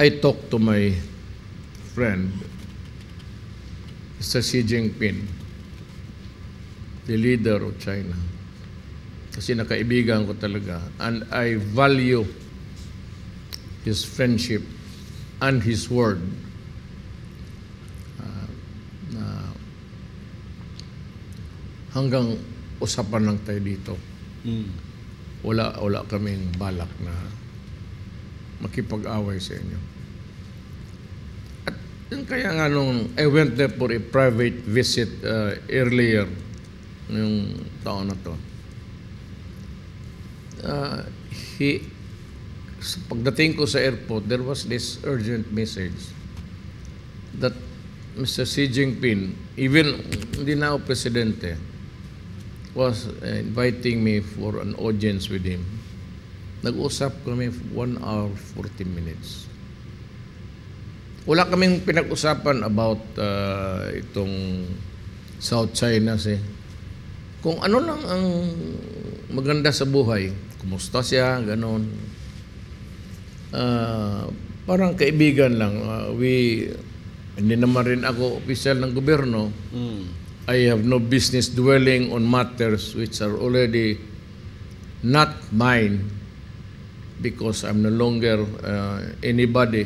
I talked to my friend, Mr. Xi Jinping, the leader of China. Kasi nakaibigan ko talaga. And I value his friendship and his word. Hanggang usapan lang tayo dito. Wala kaming balak na makipag-away sa inyo. At yun kaya nga nung I went there for a private visit earlier yung taon na to. Pagdating ko sa airport, there was this urgent message that Mr. Xi Jinping, even hindi na ako presidente, was inviting me for an audience with him. Nag-usap kami 1 hour 40 minutes. Wala kaming pinag-usapan about itong South China Sea. Kung ano lang ang maganda sa buhay, kumusta siya, ganon. Parang kaibigan lang. Hindi naman rin ako opisyal ng gobyerno. I have no business dwelling on matters which are already not mine because I'm no longer anybody.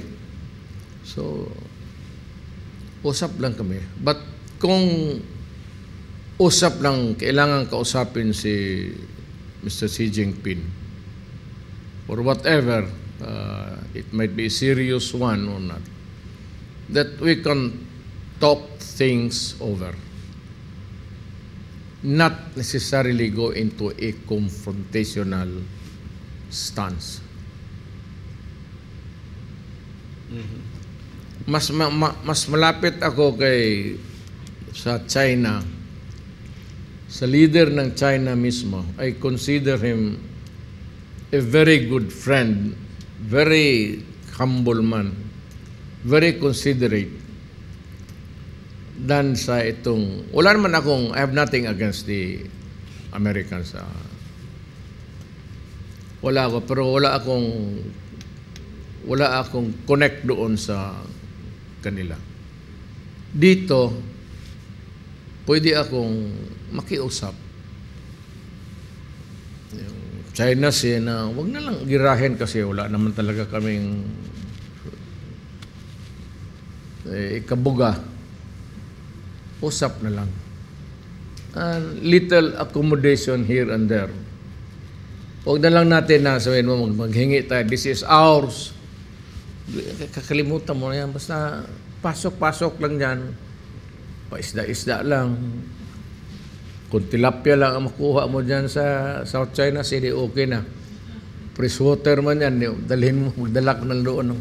So, usap lang kami. But kung usap lang, kailangan kausapin si Mr. Xi Jinping or whatever, it might be a serious one or not, that we can talk things over. Not necessarily go into a confrontational stance. Mas malapit ako sa China, sa leader ng China mismo. I consider him a very good friend, very humble man, very considerate, dan sa itong, wala naman akong, I have nothing against the Americans. Wala ako, pero wala akong connect doon sa kanila. Dito, pwede akong makiusap. Yung China Sea na, wag na lang girahin kasi wala naman talaga kaming ikabuga. Usap na lang. Little accommodation here and there. Huwag na lang natin na sabihin mo, maghingi tayo, this is ours. Kakalimutan mo na yan. Basta pasok-pasok lang yan. Paisda-isda lang. Kung tilapia lang ang makuha mo dyan sa South China Sea, okay na. Fresh water man yan, dalhin mo, magdalak na doon.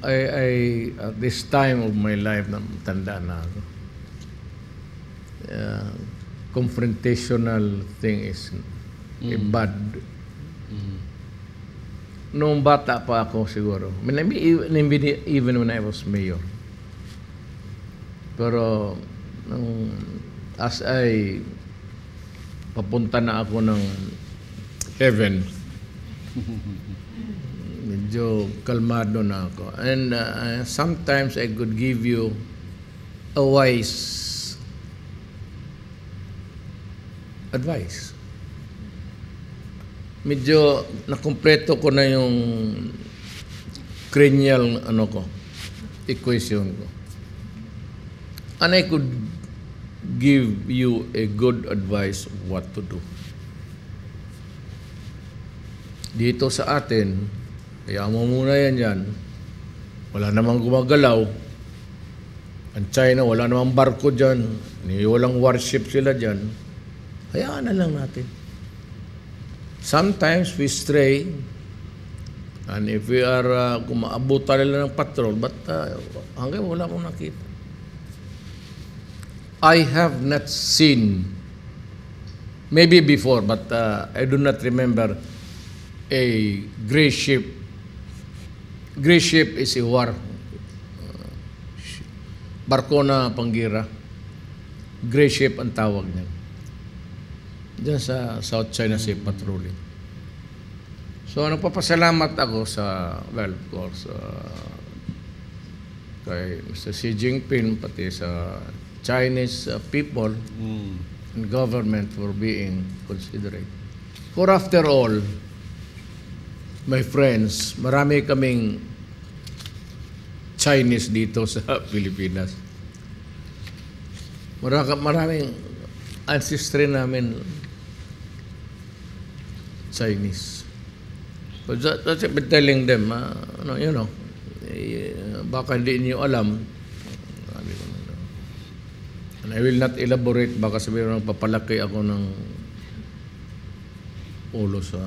At this time of my life, tanda na ako. Confrontational thing is a bad. Noong bata pa ako siguro. Even when I was mayor. Pero as I papunta na ako ng heaven, medyo kalmado na ako. And sometimes I could give you a wise advice. Medyo nakumpleto ko na yung cranial equation ko. And I could give you a good advice of what to do. Dito sa atin, kaya mo muna yan dyan. Wala namang gumagalaw. Ang China, wala namang barko dyan. Walang warship sila dyan. Hayaan na lang natin. Sometimes we stray. And if we are, kumaabutan nila ng patrol, but hanggang wala akong nakita. I have not seen, maybe before, but I do not remember a gray ship. Gray ship is a war. Barko na panggira. Gray ship ang tawag niya. Diyan sa South China Sea patrolling. So, nagpapasalamat ako sa, well, of course, kay Mr. Xi Jinping, pati sa Chinese people and government for being considerate. For after all, my friends, marami kaming Chinese dito sa Pilipinas. Maraming ancestry namin Chinese. But that's I've been telling them, you know, baka hindi niyo alam. And I will not elaborate, baka sabihin papalaki ako ng ulo sa